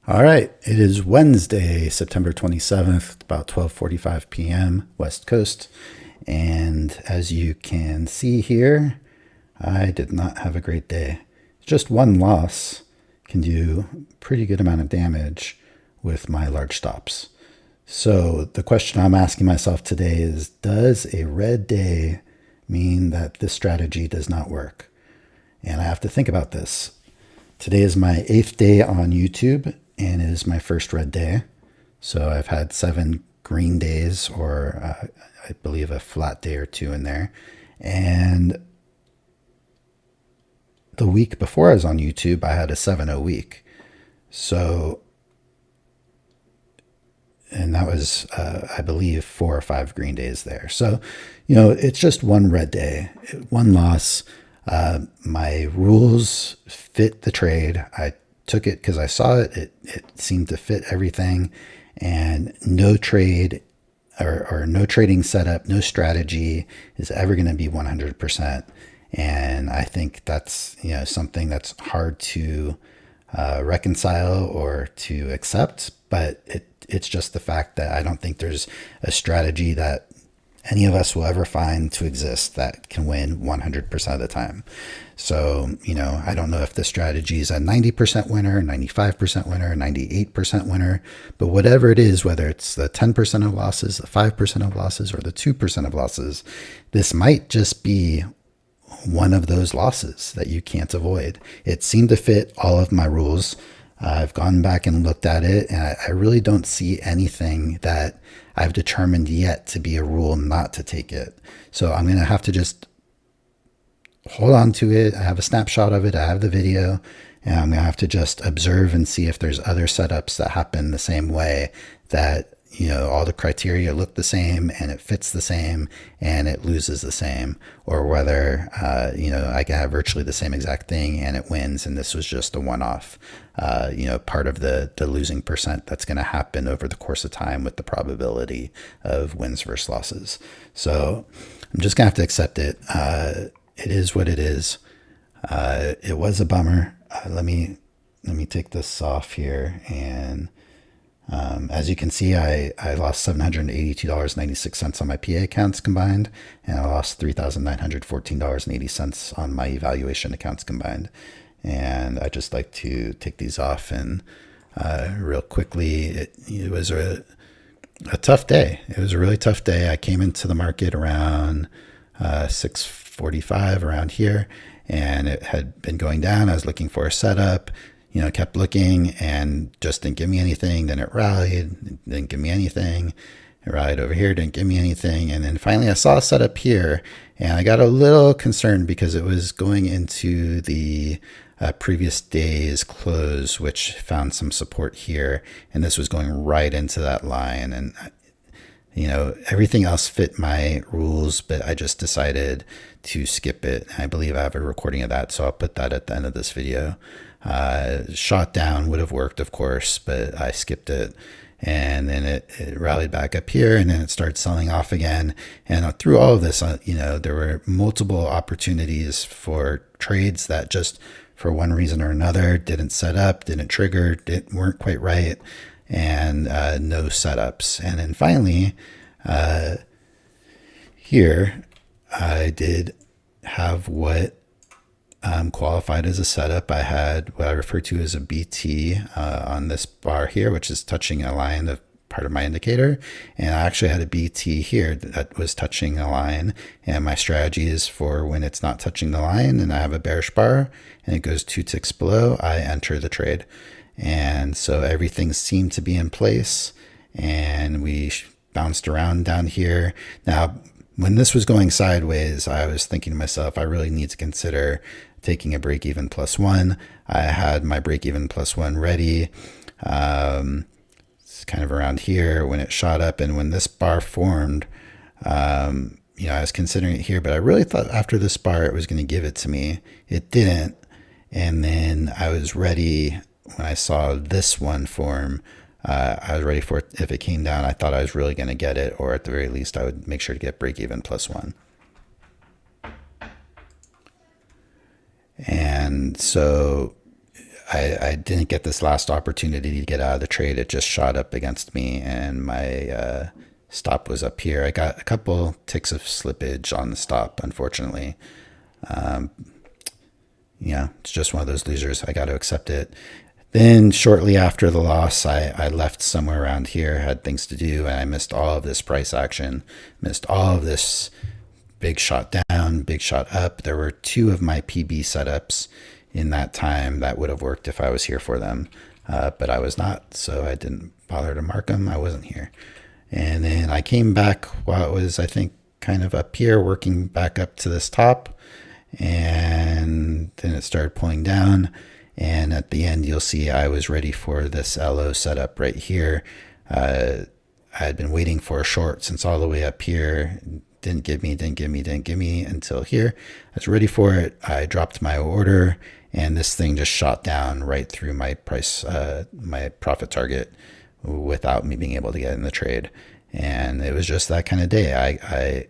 All right, it is Wednesday, September 27th, about 12:45 p.m. West Coast. And as you can see here, I did not have a great day. Just one loss can do a pretty good amount of damage with my large stops. So the question I'm asking myself today is, does a red day mean that this strategy does not work? And I have to think about this. Today is my 8th day on YouTube, and it is my first red day. So I've had 7 green days, or I believe a flat day or 2 in there. And the week before I was on YouTube, I had a 7-0 week. So, and that was, I believe, 4 or 5 green days there. So, it's just one red day, one loss. My rules fit the trade. I took it because I saw it. It seemed to fit everything, and no trade or no trading setup, no strategy is ever going to be 100%. And I think that's something that's hard to reconcile or to accept. But it's just the fact that I don't think there's a strategy that any of us will ever find to exist that can win 100% of the time. So, I don't know if the strategy is a 90% winner, 95% winner, 98% winner, but whatever it is, whether it's the 10% of losses, the 5% of losses, or the 2% of losses, this might just be one of those losses that you can't avoid. It seemed to fit all of my rules. I've gone back and looked at it, and I really don't see anything that I've determined yet to be a rule not to take it. So I'm going to have to just hold on to it. I have a snapshot of it. I have the video, and I'm going to have to just observe and see if there's other setups that happen the same way, that all the criteria look the same and it fits the same and it loses the same, or whether I can have virtually the same exact thing and it wins, and this was just a one-off part of the losing percent that's going to happen over the course of time with the probability of wins versus losses. So I'm just gonna have to accept it. It is what it is. It was a bummer. Let me take this off here, and as you can see, I lost $782.96 on my PA accounts combined, and I lost $3,914.80 on my evaluation accounts combined. And I just like to take these off. And real quickly, it was a tough day. It was a really tough day. I came into the market around 6:45 around here, and it had been going down. I was looking for a setup. Kept looking and just didn't give me anything. Then it rallied, didn't give me anything. It rallied over here, didn't give me anything. And then finally I saw a setup here, and I got a little concerned because it was going into the previous day's close, which found some support here. And this was going right into that line. And everything else fit my rules, but I just decided to skip it. I believe I have a recording of that, so I'll put that at the end of this video. Shot down would have worked, of course, but I skipped it. And then it rallied back up here, and then it started selling off again. And through all of this, there were multiple opportunities for trades that just for one reason or another didn't set up, didn't trigger, weren't quite right, and no setups. And then finally, here I did have what qualified as a setup. I had what I refer to as a BT on this bar here, which is touching a line of part of my indicator. And I actually had a BT here that was touching a line. And my strategy is for when it's not touching the line and I have a bearish bar and it goes 2 ticks below, I enter the trade. And so everything seemed to be in place, and we bounced around down here. Now, when this was going sideways, I was thinking to myself, I really need to consider taking a break-even +1. I had my break-even +1 ready. It's kind of around here when it shot up, and when this bar formed, I was considering it here, but I really thought after this bar it was going to give it to me. It didn't, and then I was ready when I saw this one form. I was ready for it. If it came down, I thought I was really going to get it, or at the very least, I would make sure to get break-even +1. And so I didn't get this last opportunity to get out of the trade. It just shot up against me, and my stop was up here. I got a couple ticks of slippage on the stop, unfortunately. Yeah, it's just one of those losers. I got to accept it. Then shortly after the loss, I left somewhere around here, had things to do, and I missed all of this price action, missed all of this big shot down, big shot up. There were two of my PB setups in that time that would have worked if I was here for them, but I was not, so I didn't bother to mark them. I wasn't here. And then I came back while it was, I think, kind of up here, working back up to this top, and then it started pulling down. And at the end, you'll see I was ready for this LO setup right here. I had been waiting for a short since all the way up here. Didn't give me until here. I was ready for it. I dropped my order, and this thing just shot down right through my price, my profit target, without me being able to get in the trade. And it was just that kind of day. I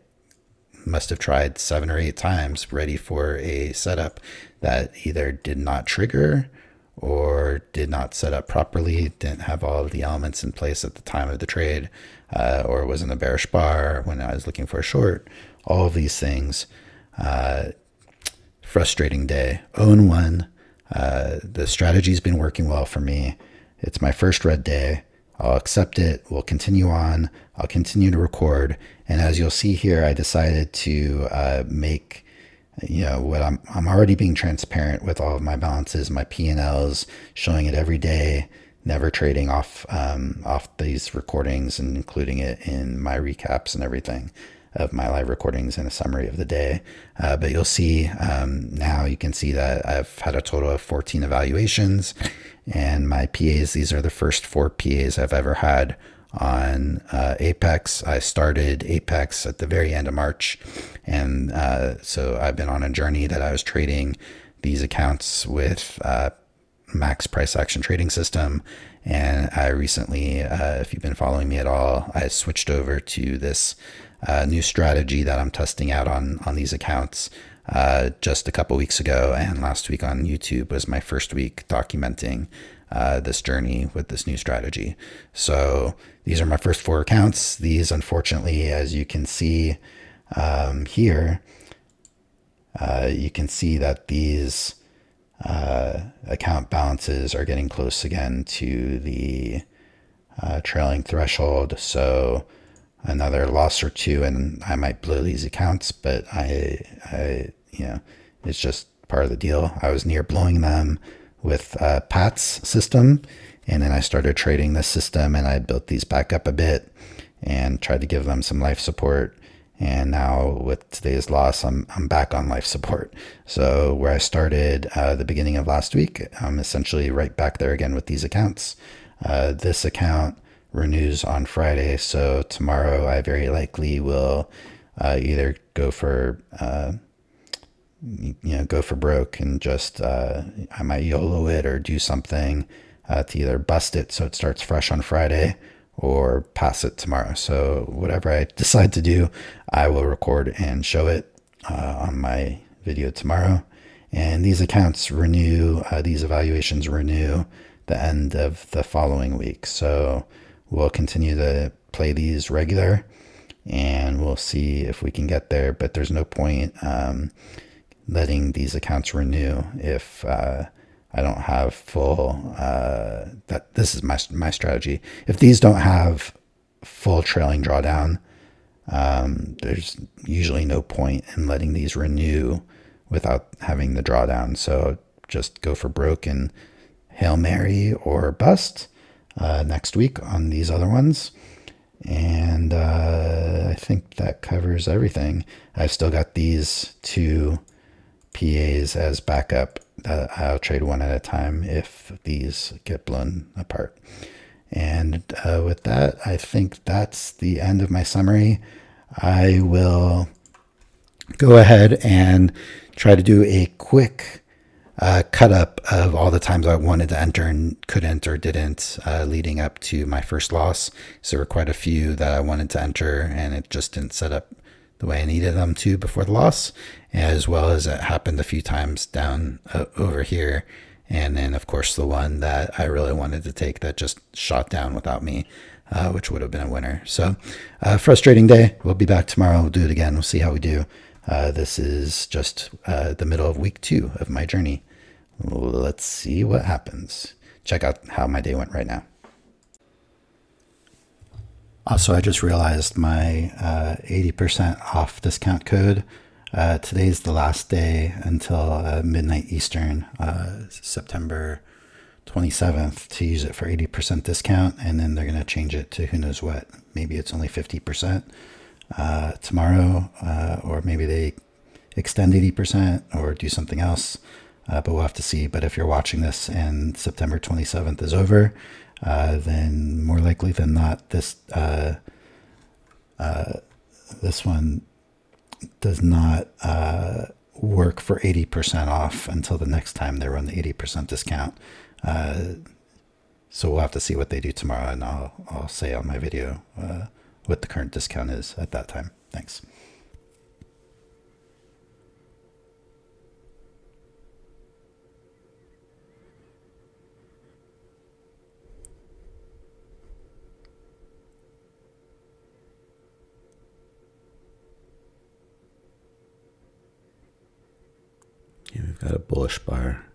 must have tried 7 or 8 times ready for a setup that either did not trigger or did not set up properly, didn't have all of the elements in place at the time of the trade, or was in a bearish bar when I was looking for a short. All of these things. Frustrating day. 0-1. The strategy's been working well for me. It's my first red day. I'll accept it. We'll continue on. I'll continue to record. And as you'll see here, I decided to make, what I'm already being transparent with all of my balances, my P&Ls, showing it every day, never trading off these recordings and including it in my recaps and everything of my live recordings and a summary of the day. But you'll see now you can see that I've had a total of 14 evaluations, and my PAs, these are the first 4 PAs I've ever had on Apex. I started Apex at the very end of March, and so I've been on a journey that I was trading these accounts with max price action trading system. And I recently, if you've been following me at all, I switched over to this new strategy that I'm testing out on these accounts just a couple weeks ago, and last week on YouTube was my first week documenting this journey with this new strategy. So these are my first 4 accounts. These, unfortunately, as you can see here, you can see that these account balances are getting close again to the trailing threshold. So another loss or 2 and I might blow these accounts, but I it's just part of the deal. I was near blowing them with Pat's system, and then I started trading this system, and I built these back up a bit and tried to give them some life support. And now with today's loss, I'm back on life support. So where I started the beginning of last week, I'm essentially right back there again with these accounts. This account renews on Friday, so tomorrow I very likely will either go for broke and just I might YOLO it or do something to either bust it so it starts fresh on Friday, or pass it tomorrow. So whatever I decide to do, I will record and show it on my video tomorrow. And these accounts renew, these evaluations renew the end of the following week. So we'll continue to play these regular, and we'll see if we can get there. But there's no point letting these accounts renew if I don't have full, this is my strategy. If these don't have full trailing drawdown, there's usually no point in letting these renew without having the drawdown. So just go for broke and Hail Mary or bust next week on these other ones. And I think that covers everything. I've still got these 2 PAs as backup. I'll trade one at a time if these get blown apart. And with that, I think that's the end of my summary. I will go ahead and try to do a quick cut up of all the times I wanted to enter and could enter, didn't, leading up to my first loss. So there were quite a few that I wanted to enter, and it just didn't set up the way I needed them to before the loss, as well as it happened a few times down over here, And then, of course, the one that I really wanted to take that just shot down without me, which would have been a winner. So, frustrating day. We'll be back tomorrow. We'll do it again. We'll see how we do. This is just the middle of week 2 of my journey. Let's see what happens. Check out how my day went right now. Also, I just realized my 80% off discount code. Today's the last day until midnight Eastern, September 27th, to use it for 80% discount. And then they're going to change it to who knows what. Maybe it's only 50% tomorrow, or maybe they extend 80% or do something else. But we'll have to see. But if you're watching this and September 27th is over, then more likely than not, this one does not work for 80% off until the next time they run the 80% discount. So we'll have to see what they do tomorrow, and I'll say on my video what the current discount is at that time. Thanks. Yeah, we've got a bullish bar.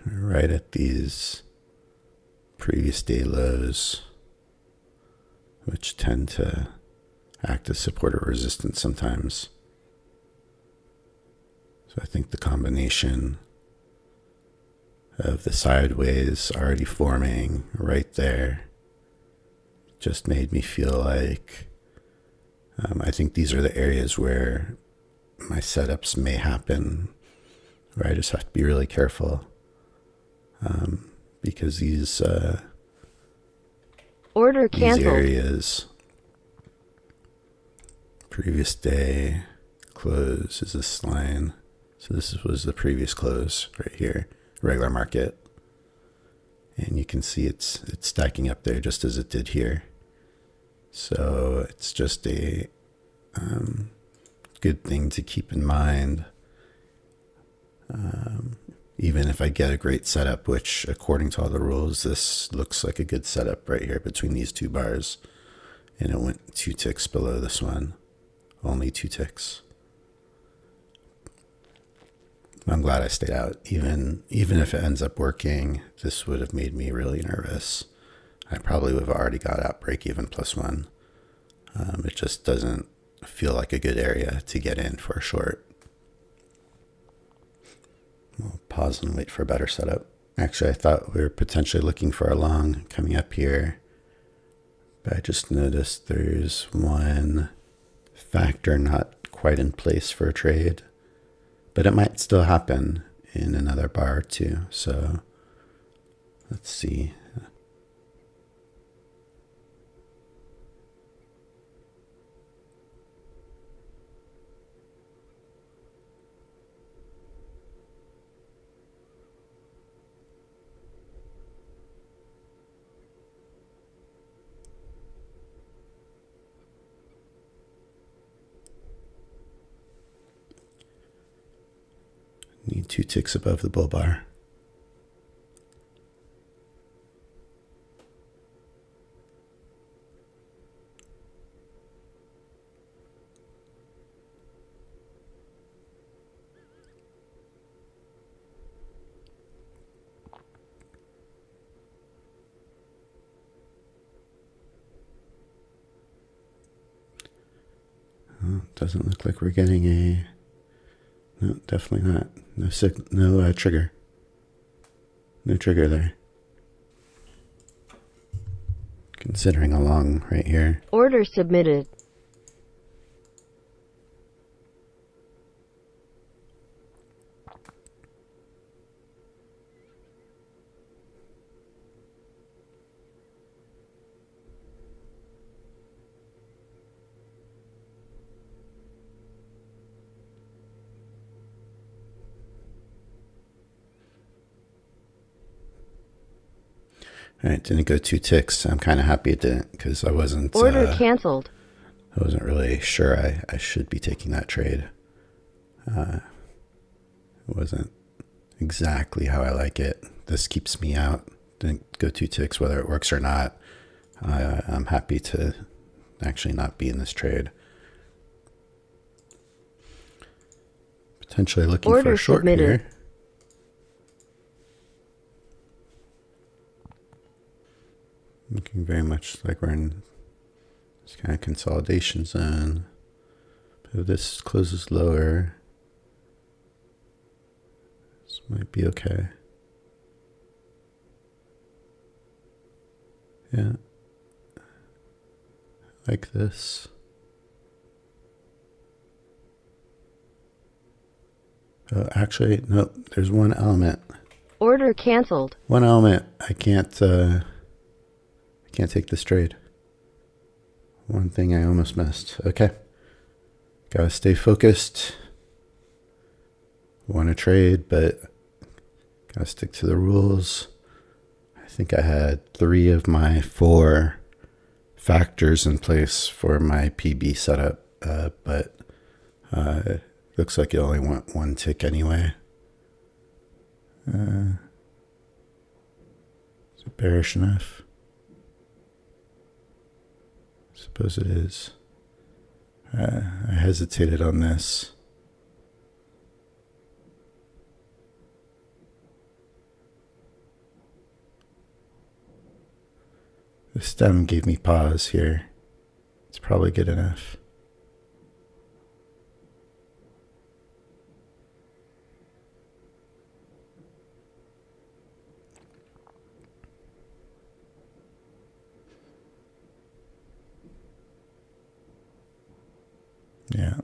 Right at these previous day lows, which tend to act as support or resistance sometimes. So I think the combination of the sideways already forming right there just made me feel like I think these are the areas where my setups may happen, where I just have to be really careful. Because these order canceled. These areas, previous day close is this line. So this was the previous close right here, regular market, and you can see it's stacking up there just as it did here. So it's just a good thing to keep in mind. Even if I get a great setup, which according to all the rules, this looks like a good setup right here between these two bars. And it went 2 ticks below this one. Only 2 ticks. I'm glad I stayed out. Even if it ends up working, this would have made me really nervous. I probably would have already got out break even +1. It just doesn't feel like a good area to get in for a short. We'll pause and wait for a better setup. Actually, I thought we were potentially looking for a long coming up here, but I just noticed there's one factor not quite in place for a trade, but it might still happen in another bar or two. So let's see. 2 ticks above the bull bar. Oh, doesn't look like we're getting a... No, definitely not. No trigger. No trigger there. Considering a long right here. Order submitted. All right, didn't go 2 ticks. I'm kind of happy it didn't because I wasn't... Order canceled. I wasn't really sure I should be taking that trade. It wasn't exactly how I like it. This keeps me out. Didn't go 2 ticks, whether it works or not. I'm happy to actually not be in this trade. Potentially looking for a short here. Looking very much like we're in this kind of consolidation zone. But if this closes lower, this might be okay. Yeah. Like this. Oh, actually, nope. There's one element. Order canceled. One element. I can't take this trade. One thing I almost missed. Okay. Gotta stay focused. Want to trade, but gotta stick to the rules. I think I had 3 of my 4 factors in place for my PB setup, but looks like you only want 1 tick anyway. Is it bearish enough? Suppose it is. I hesitated on this. The stem gave me pause here. It's probably good enough. Yeah.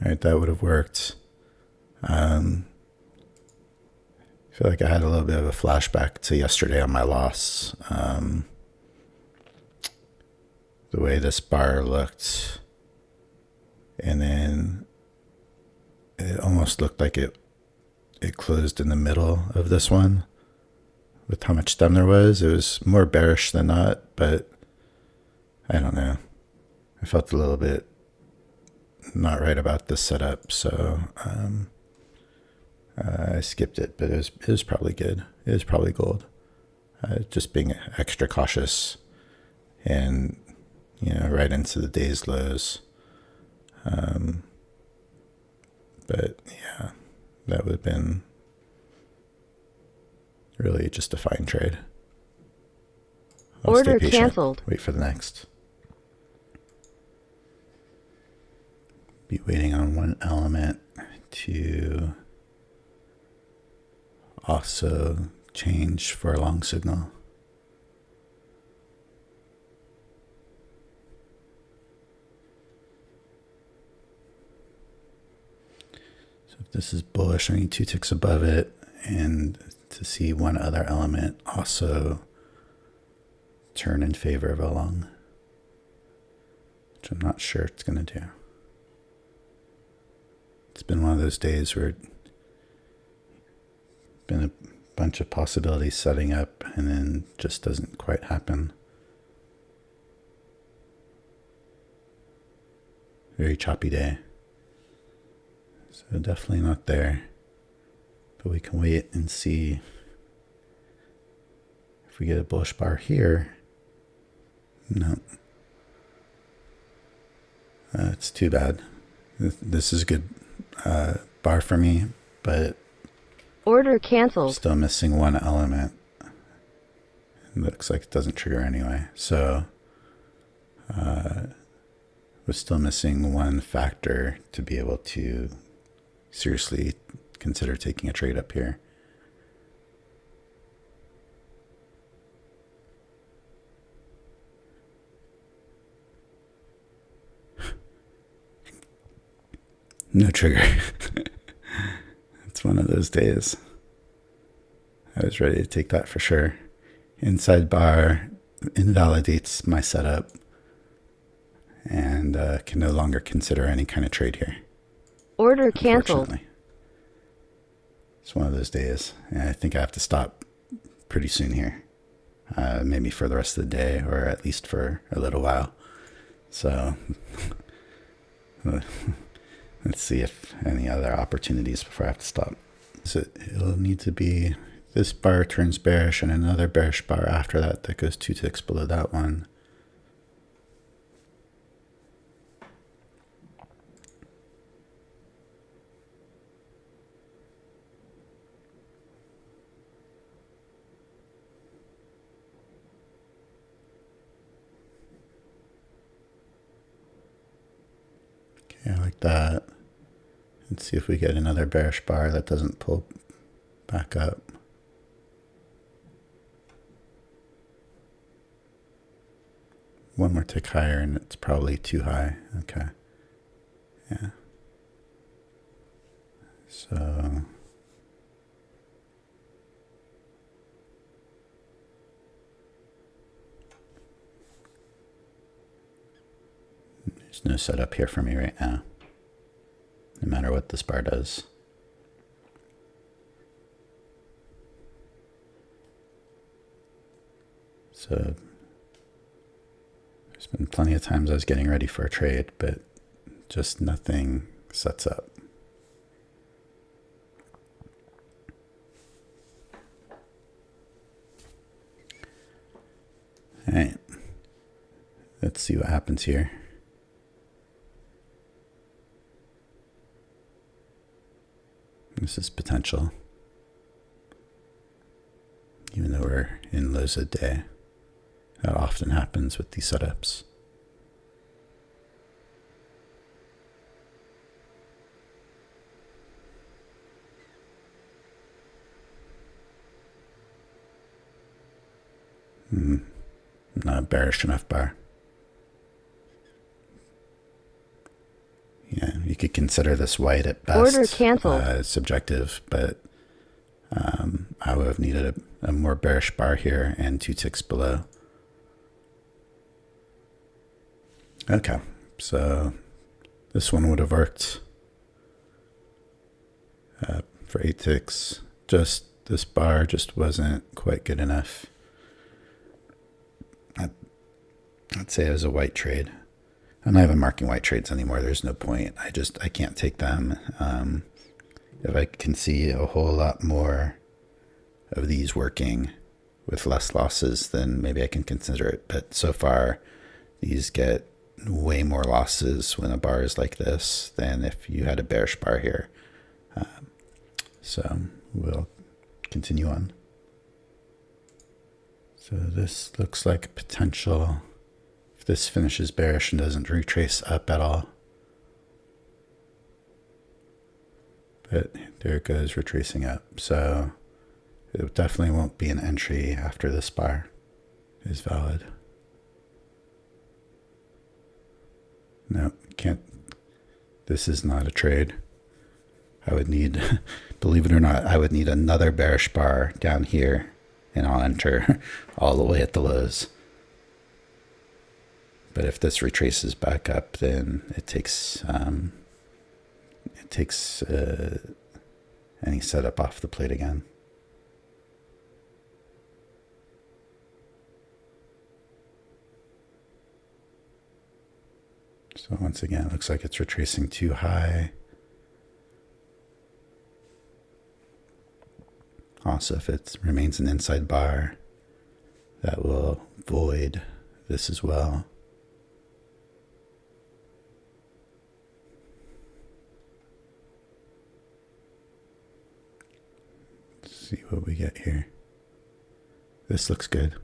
All right, that would have worked. I feel like I had a little bit of a flashback to yesterday on my loss. The way this bar looked. And then it almost looked like it closed in the middle of this one with how much stem there was. It was more bearish than not, but I don't know. I felt a little bit not right about this setup, so I skipped it, but it was probably good. It was probably gold. Just being extra cautious and, right into the day's lows. But yeah, that would have been really just a fine trade. Order canceled. Wait for the next. Be waiting on one element to also change for a long signal. So if this is bullish, I need 2 ticks above it, and to see one other element also turn in favor of a long, which I'm not sure it's going to do. It's been one of those days where been a bunch of possibilities setting up and then just doesn't quite happen. Very choppy day. So definitely not there. But we can wait and see if we get a bullish bar here. No. It's too bad. This is a good bar for me, but Order canceled. still missing one element. It looks like it doesn't trigger anyway. So we're still missing one factor to be able to seriously consider taking a trade up here. No trigger. It's one of those days. I was ready to take that for sure. Inside bar invalidates my setup and can no longer consider any kind of trade here. Order canceled. Unfortunately. It's one of those days. And I think I have to stop pretty soon here. Maybe for the rest of the day or at least for a little while. So let's see if any other opportunities before I have to stop. So it'll need to be this bar turns bearish and another bearish bar after that that goes 2 ticks below that one. Okay, like that. Let's see if we get another bearish bar that doesn't pull back up. One more tick higher and it's probably too high. Okay. Yeah. So there's no setup here for me right now, no matter what this bar does. So there's been plenty of times I was getting ready for a trade, but just nothing sets up. All right, let's see what happens here. This is potential, even though we're in lows a day. That often happens with these setups. Not bearish enough bar. Yeah, you could consider this white at best. Order canceled. Subjective, but I would have needed a more bearish bar here and 2 ticks below. Okay, so this one would have worked for 8 ticks. Just this bar just wasn't quite good enough. I'd say it was a white trade. I'm not even marking white trades anymore. There's no point. I can't take them. If I can see a whole lot more of these working with less losses, then maybe I can consider it. But so far, these get way more losses when a bar is like this than if you had a bearish bar here. So we'll continue on. So this looks like a potential. If this finishes bearish and doesn't retrace up at all. But there it goes, retracing up. So it definitely won't be an entry after this bar is valid. No, can't. This is not a trade. I would need, believe it or not, I would need another bearish bar down here and I'll enter all the way at the lows. But if this retraces back up, then it takes any setup off the plate again. So once again, it looks like it's retracing too high. Also, if it remains an inside bar, that will void this as well. Let's see what we get here. This looks good.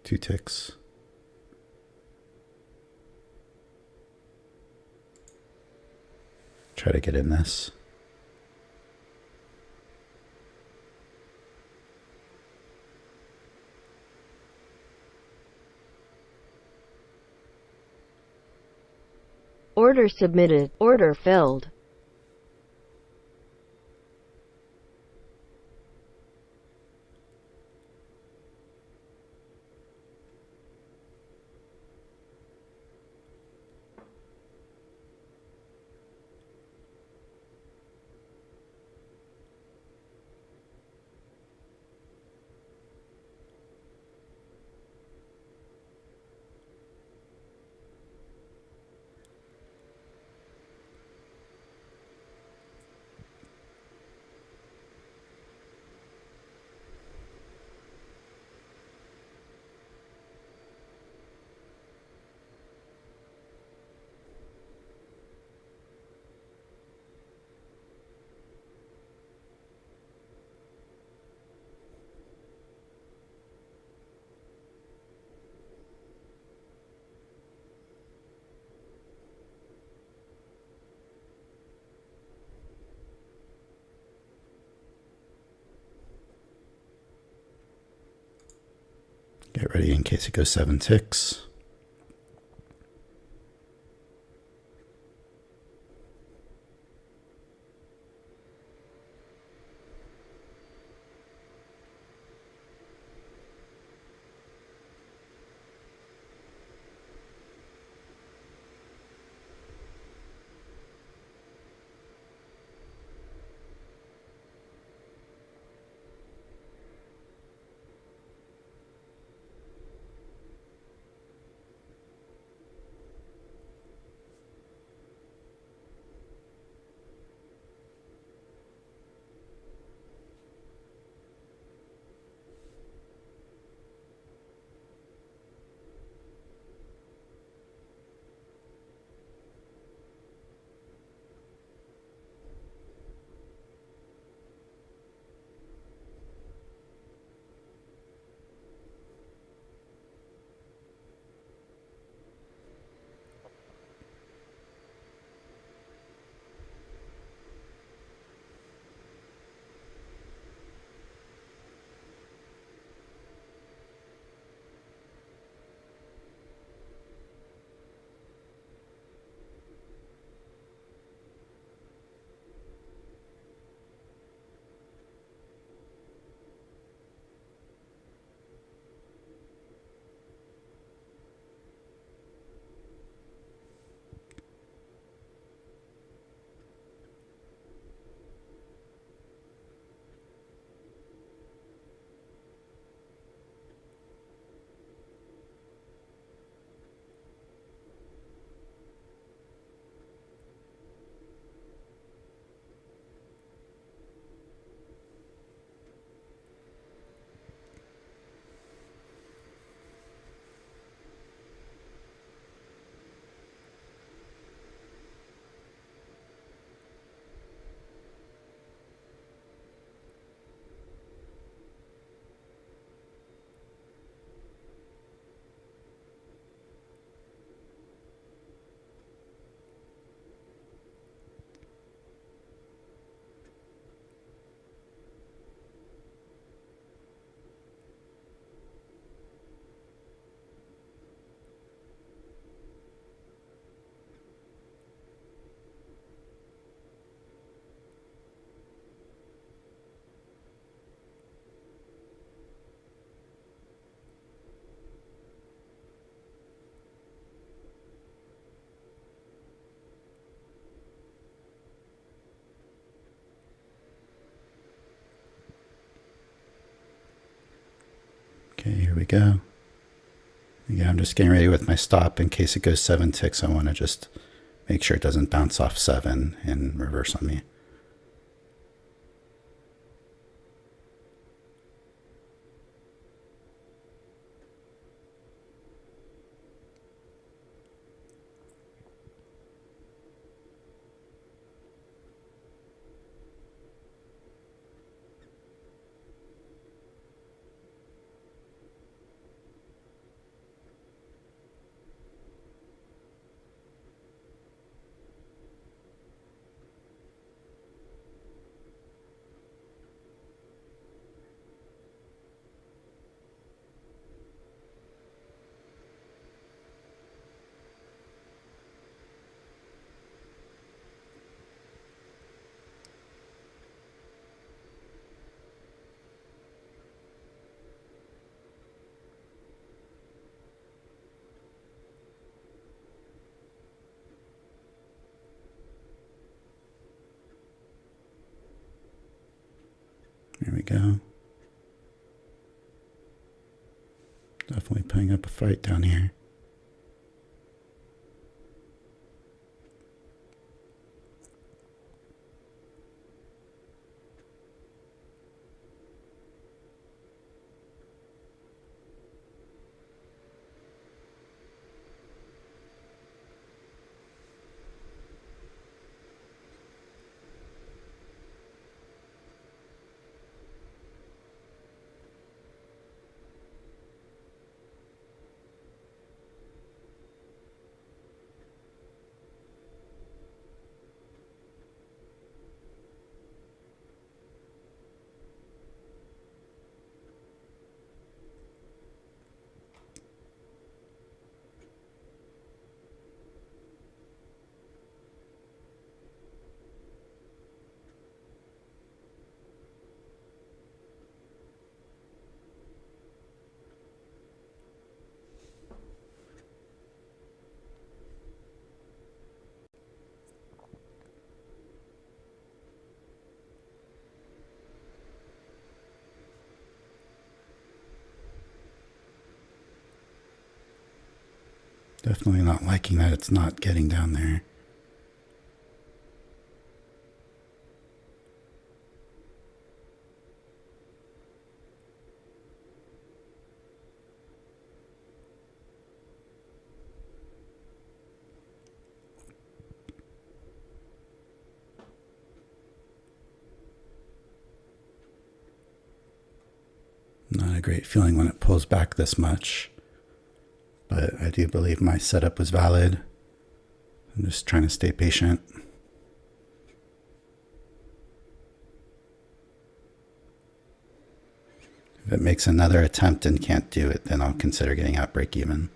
Two ticks. Try to get in this. Order submitted. Order filled. Get ready in case it goes 7 ticks. Okay, here we go. Yeah, I'm just getting ready with my stop in case it goes 7 ticks. I want to just Make sure it doesn't bounce off 7 and reverse on me. There we go. Definitely putting up a fight down here. Definitely not liking that it's not getting down there. Not a great feeling when it pulls back this much, but I do believe my setup was valid. I'm just trying to stay patient. If it makes another attempt and can't do it, then I'll consider getting out break even.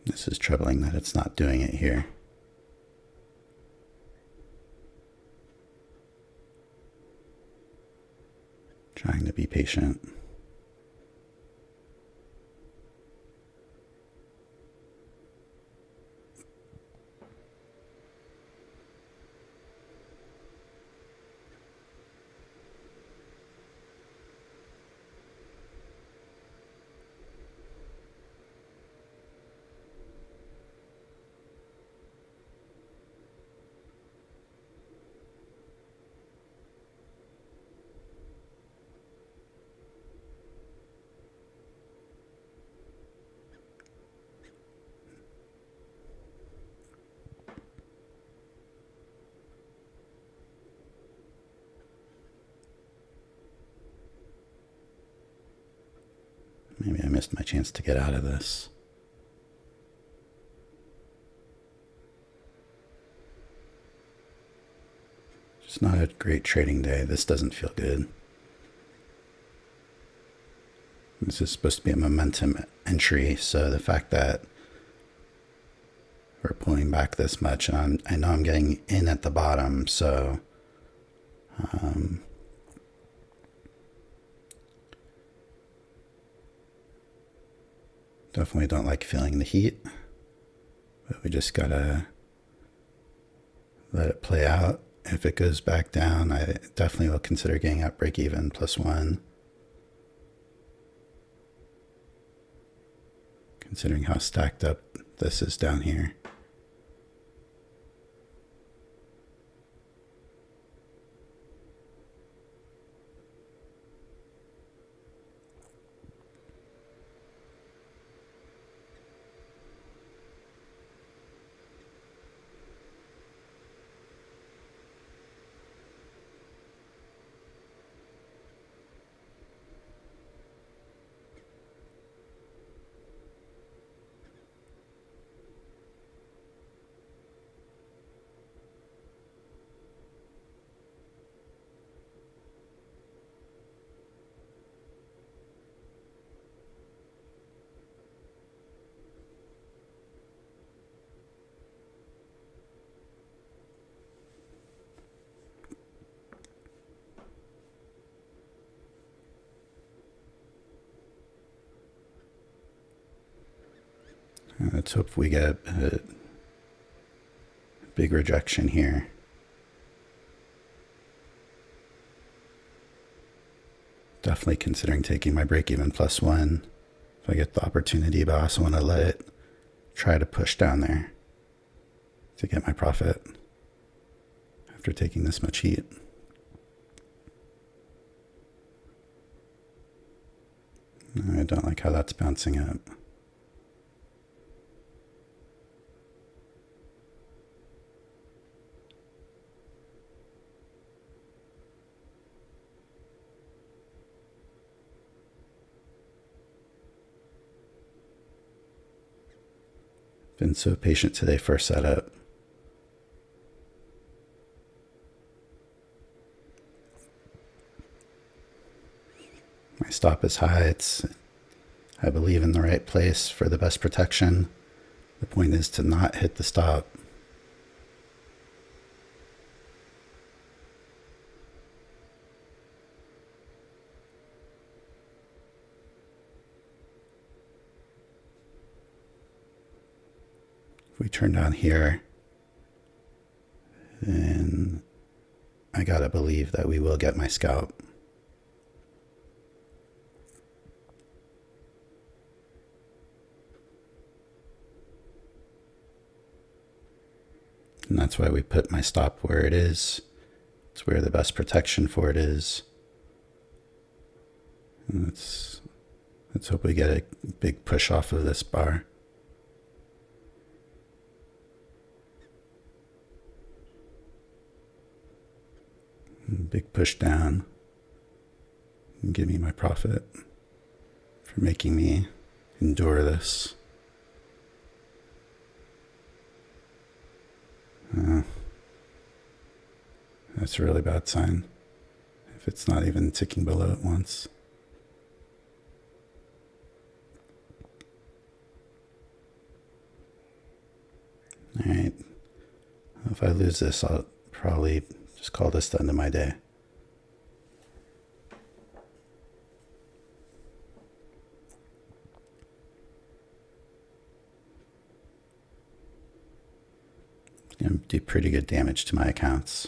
This is troubling that it's not doing it here. Trying to be patient. Maybe I missed my chance to get out of this. It's not a great trading day. This doesn't feel good. This is supposed to be a momentum entry, so the fact that we're pulling back this much, and I know I'm getting in at the bottom, so definitely don't like feeling the heat, but we just gotta let it play out. If it goes back down, I definitely will consider getting at break even +1. Considering how stacked up this is down here. Let's hope we get a big rejection here. Definitely considering taking my break even +1 if I get the opportunity, but I also want to let it try to push down there to get my profit after taking this much heat. I don't like how that's bouncing up. Been so patient today for a setup. My stop is high. I believe in the right place for the best protection. The point is to not hit the stop. If we turn down here, then I gotta believe that we will get my scalp. And that's why we put my stop where it is. It's where the best protection for it is. And let's hope we get a big push off of this bar. Big push down and give me my profit for making me endure this. That's a really bad sign if it's not even ticking below it once. All right. If I lose this, I'll probably just call this the end of my day. It's going to do pretty good damage to my accounts.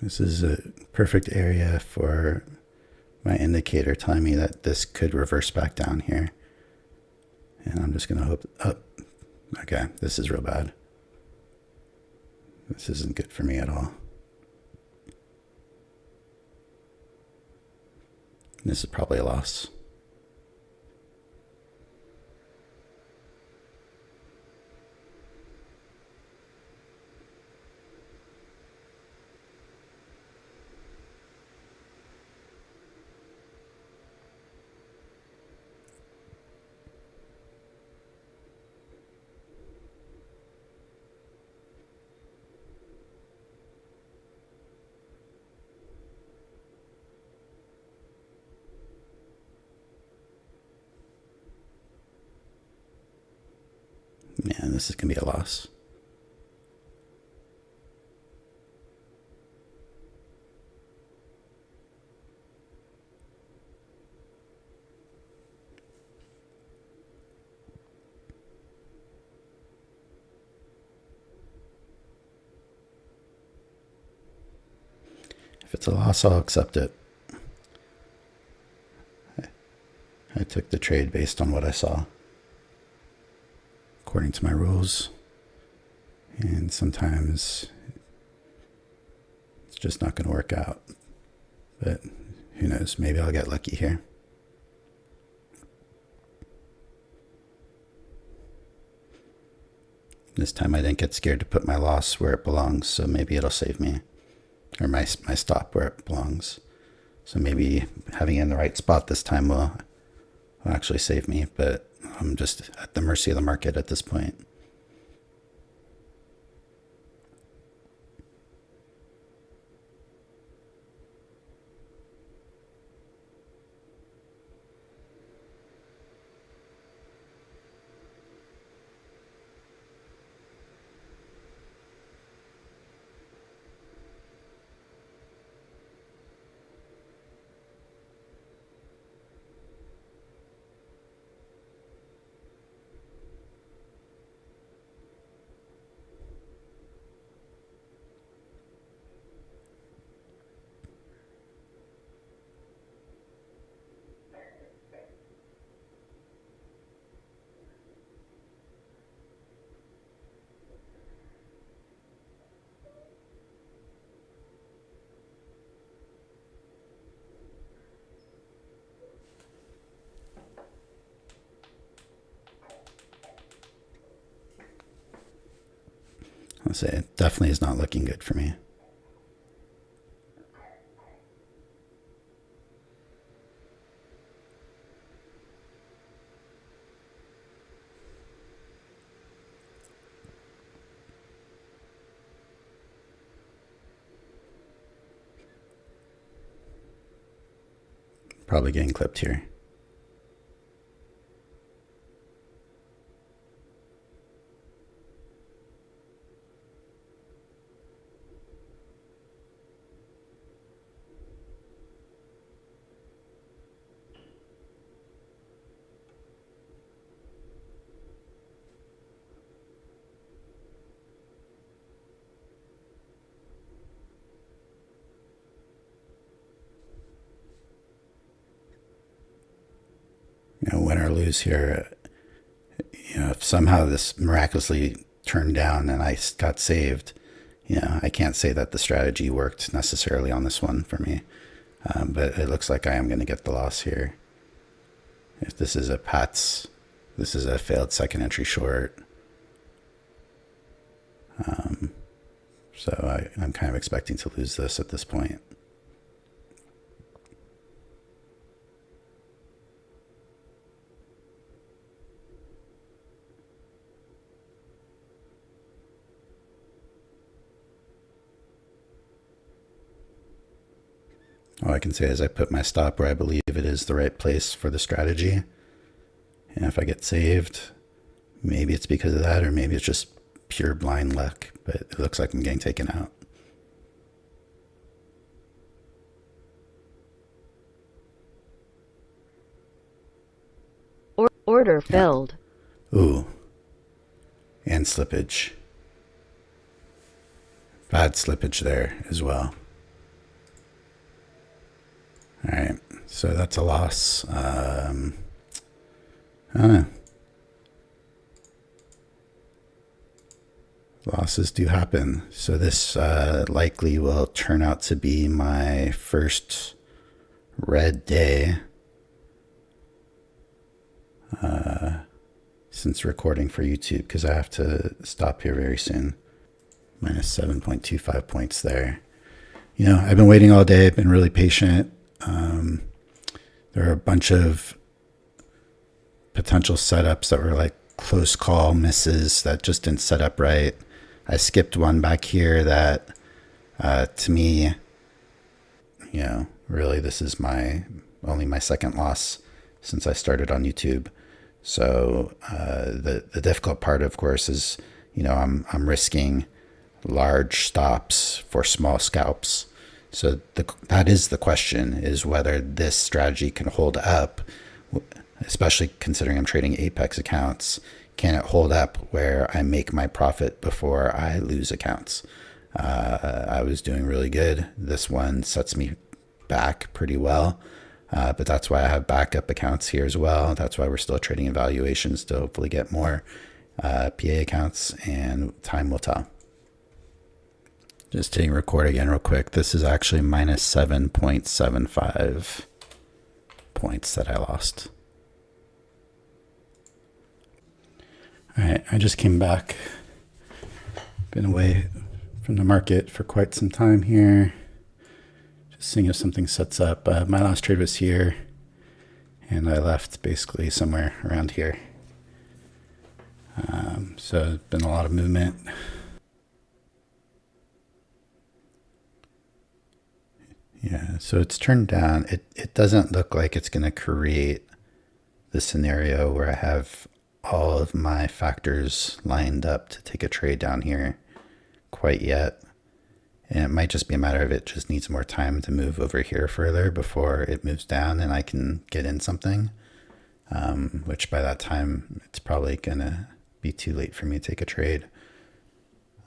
This is a perfect area for my indicator telling me that this could reverse back down here. And I'm just going to hope, oh, okay, this is real bad. This isn't good for me at all. This is probably a loss. Yeah, this is going to be a loss. If it's a loss, I'll accept it. I took the trade based on what I saw, according to my rules. And sometimes it's just not going to work out. But who knows? Maybe I'll get lucky here. This time I didn't get scared to put my loss where it belongs, so maybe it'll save me. Or my stop where it belongs. So maybe having it in the right spot this time will actually save me, but I'm just at the mercy of the market at this point. I'll say it definitely is not looking good for me. Probably getting clipped here. Win or lose here, if somehow this miraculously turned down and I got saved, I can't say that the strategy worked necessarily on this one for me. But it looks like I am going to get the loss here. If this is this is a failed second entry short. So I'm kind of expecting to lose this at this point. All I can say is I put my stop where I believe it is the right place for the strategy. And if I get saved, maybe it's because of that, or maybe it's just pure blind luck, but it looks like I'm getting taken out. Order filled. Ooh. And slippage. Bad slippage there as well. All right, so that's a loss. I don't know. Losses do happen. So this likely will turn out to be my first red day since recording for YouTube, because I have to stop here very soon. Minus 7.25 points there. You know, I've been waiting all day. I've been really patient. There are a bunch of potential setups that were like close call misses that just didn't set up right. I skipped one back here that to me, you know, really this is only my second loss since I started on YouTube. So the difficult part, of course, is, you know, I'm risking large stops for small scalps. So that is the question, is whether this strategy can hold up, especially considering I'm trading Apex accounts. Can it hold up where I make my profit before I lose accounts? I was doing really good. This one sets me back pretty well. But that's why I have backup accounts here as well. That's why we're still trading evaluations to hopefully get more PA accounts, and time will tell. Just hitting record again real quick. This is actually minus 7.75 points that I lost. All right, I just came back. Been away from the market for quite some time here. Just seeing if something sets up. My last trade was here, and I left basically somewhere around here. So been a lot of movement. Yeah, so it's turned down. It doesn't look like it's going to create the scenario where I have all of my factors lined up to take a trade down here quite yet. And it might just be a matter of it just needs more time to move over here further before it moves down and I can get in something, which by that time it's probably going to be too late for me to take a trade.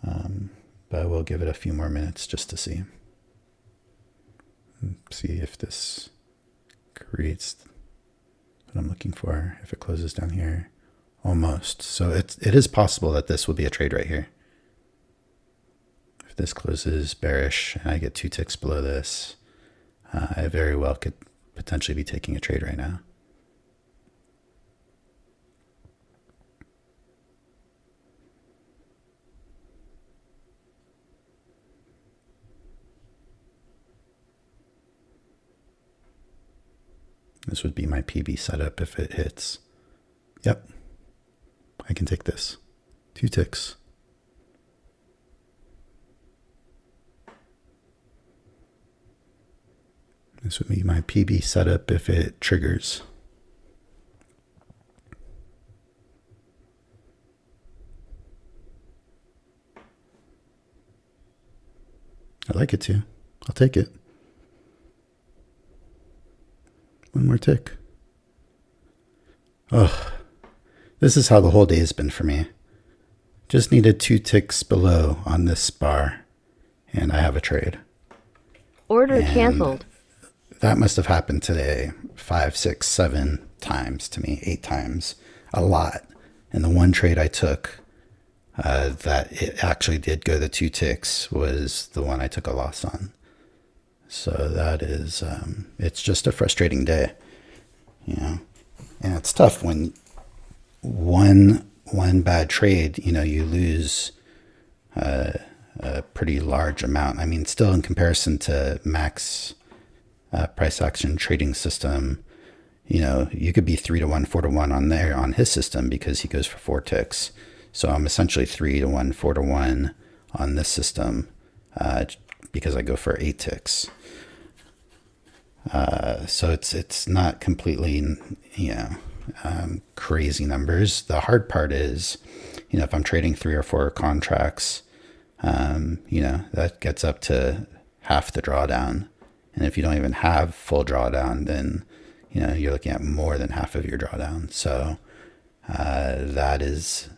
But we'll give it a few more minutes just to see if this creates what I'm looking for. If it closes down here, almost. So it is possible that this will be a trade right here. If this closes bearish and I get 2 ticks below this, I very well could potentially be taking a trade right now. This would be my PB setup if it hits. Yep, I can take this. 2 ticks. This would be my PB setup if it triggers. I like it too. I'll take it. One more tick. Oh, this is how the whole day has been for me. Just needed 2 ticks below on this bar, and I have a trade. Order canceled. That must have happened today 5, 6, 7 times to me, 8 times, a lot. And the one trade I took that it actually did go the 2 ticks was the one I took a loss on. So that is, it's just a frustrating day, you know, and it's tough when one bad trade, you know, you lose a pretty large amount. I mean, still in comparison to Max price action trading system, you know, you could be 3-1, 4-1 on there on his system because he goes for 4 ticks. So I'm essentially 3-1, 4-1 on this system because I go for 8 ticks. So it's not completely, you know, crazy numbers. The hard part is, you know, if I'm trading 3 or 4 contracts, you know, that gets up to half the drawdown. And if you don't even have full drawdown, then, you know, you're looking at more than half of your drawdown. So that is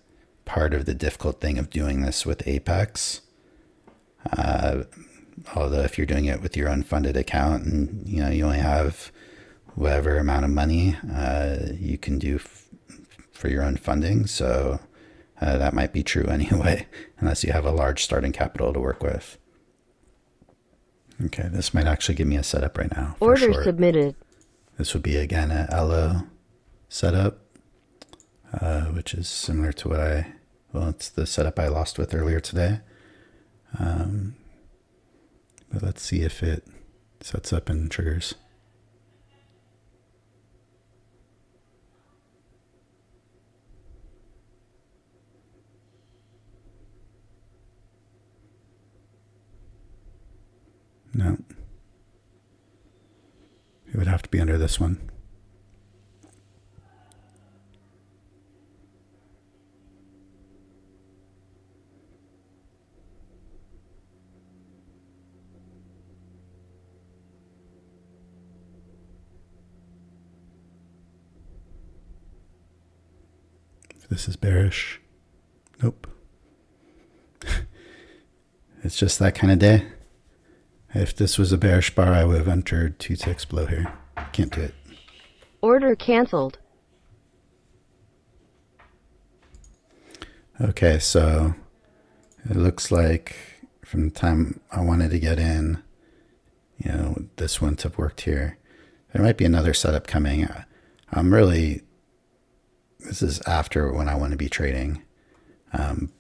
part of the difficult thing of doing this with Apex. although if you're doing it with your unfunded account and you only have whatever amount of money you can do for your own funding. So that might be true anyway, unless you have a large starting capital to work with. Okay, this might actually give me a setup right now. Order submitted. This would be again a LO setup, which is similar to what it's the setup I lost with earlier today. But let's see if it sets up and triggers. No. It would have to be under this one. If this is bearish, nope. It's just that kind of day. If this was a bearish bar, I would have entered 2 ticks below here. Can't do it. Order canceled. Okay, so it looks like from the time I wanted to get in, this wouldn't have worked here. There might be another setup coming. This is after when I want to be trading.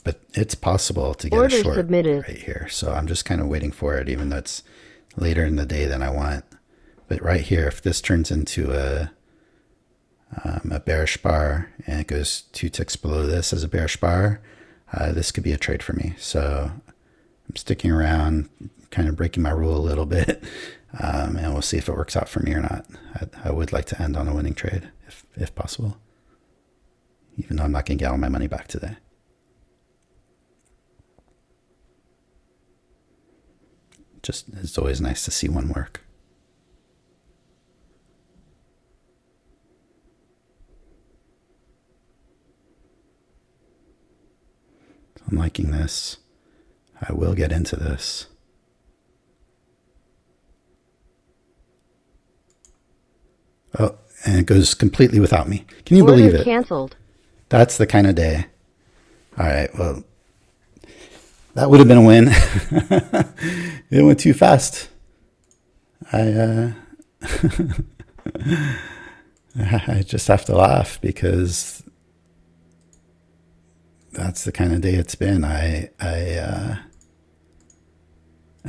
But it's possible to get Order a short submitted. right here. So I'm just kind of waiting for it, even though it's later in the day than I want. But right here, if this turns into a bearish bar and it goes 2 ticks below this as a bearish bar, this could be a trade for me. So I'm sticking around, kind of breaking my rule a little bit, and we'll see if it works out for me or not. I would like to end on a winning trade if possible, even though I'm not going to get all my money back today. Just, it's always nice to see one work. So I'm liking this. I will get into this. Oh, and it goes completely without me. Can you believe it? Canceled. That's the kind of day. All right, well, that would have been a win. It went too fast. I just have to laugh because that's the kind of day it's been. I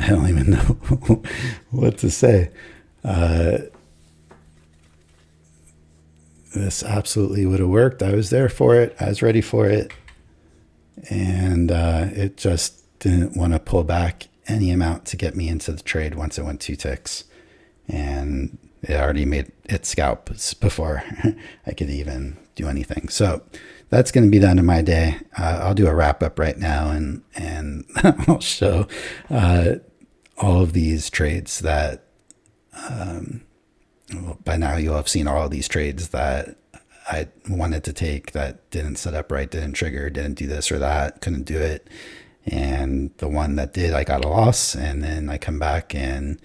don't even know what to say. This absolutely would have worked. I was there for it. I was ready for it. And it just didn't want to pull back any amount to get me into the trade once it went 2 ticks. And it already made its scalps before I could even do anything. So that's going to be the end of my day. I'll do a wrap up right now and I'll show all of these trades that by now you'll have seen all of these trades that I wanted to take that didn't set up right, didn't trigger, didn't do this or that, couldn't do it. And the one that did, I got a loss. And then I come back and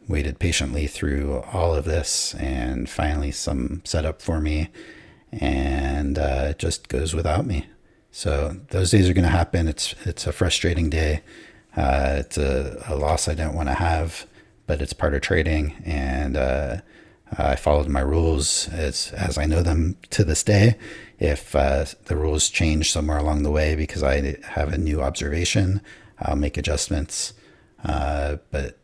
waited patiently through all of this and finally some setup for me. And it just goes without me. So those days are going to happen. It's a frustrating day. It's a loss I didn't want to have, but it's part of trading. And I followed my rules as I know them to this day. If the rules change somewhere along the way because I have a new observation, I'll make adjustments. But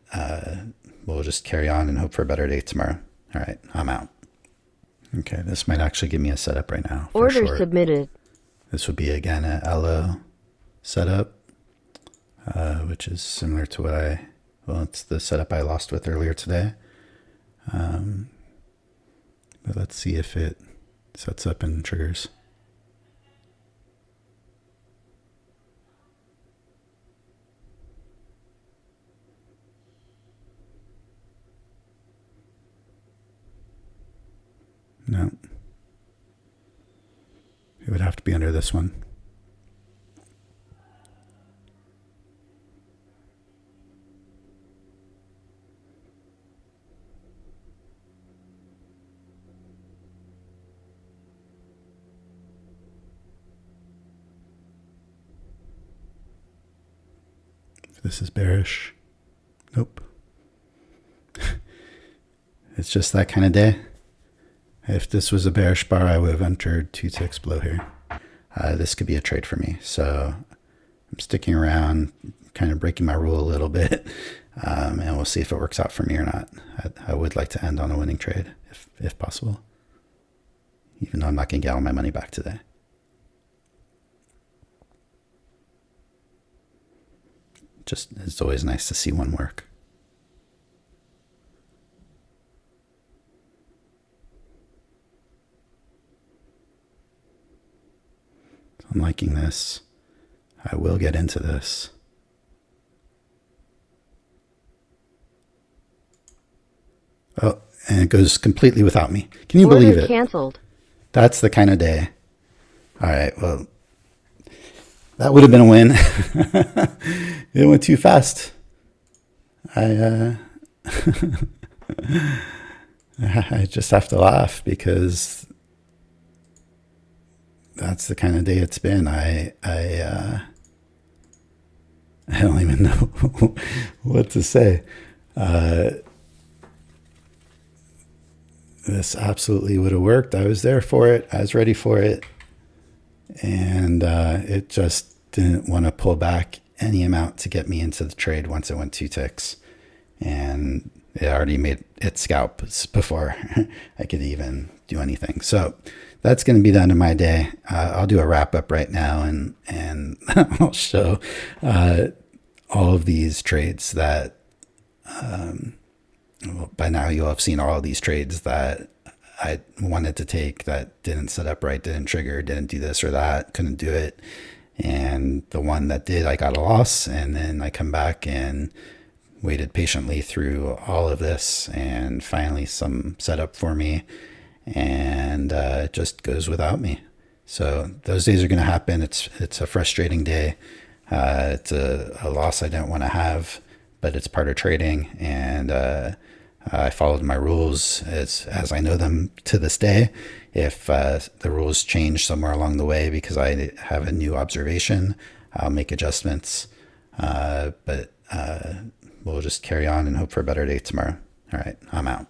we'll just carry on and hope for a better day tomorrow. All right, I'm out. Okay, this might actually give me a setup right now. Order submitted. This would be again a LO setup, which is similar to it's the setup I lost with earlier today. But let's see if it sets up and triggers. No. It would have to be under this one. This is bearish. Nope. It's just that kind of day. If this was a bearish bar, I would have entered 2 ticks below here. This could be a trade for me. So I'm sticking around, kind of breaking my rule a little bit, and we'll see if it works out for me or not. I would like to end on a winning trade if possible, even though I'm not going to get all my money back today. Just, it's always nice to see one work. I'm liking this. I will get into this. Oh, and it goes completely without me. Can you believe it? Canceled. That's the kind of day. All right, well, that would have been a win. It went too fast. I just have to laugh because that's the kind of day it's been. I don't even know what to say. This absolutely would have worked. I was there for it. I was ready for it. And it just didn't want to pull back any amount to get me into the trade once it went 2 ticks. And it already made its scalps before I could even do anything. So that's going to be the end of my day. I'll do a wrap up right now and I'll show all of these trades that well, by now you'll have seen all of these trades that I wanted to take that didn't set up right, didn't trigger, didn't do this or that, couldn't do it. And the one that did, I got a loss. And then I come back and waited patiently through all of this and finally some setup for me. And it just goes without me. So those days are going to happen. It's a frustrating day. It's a loss I don't want to have, but it's part of trading. And I followed my rules as I know them to this day. If the rules change somewhere along the way because I have a new observation, I'll make adjustments. But we'll just carry on and hope for a better day tomorrow. All right, I'm out.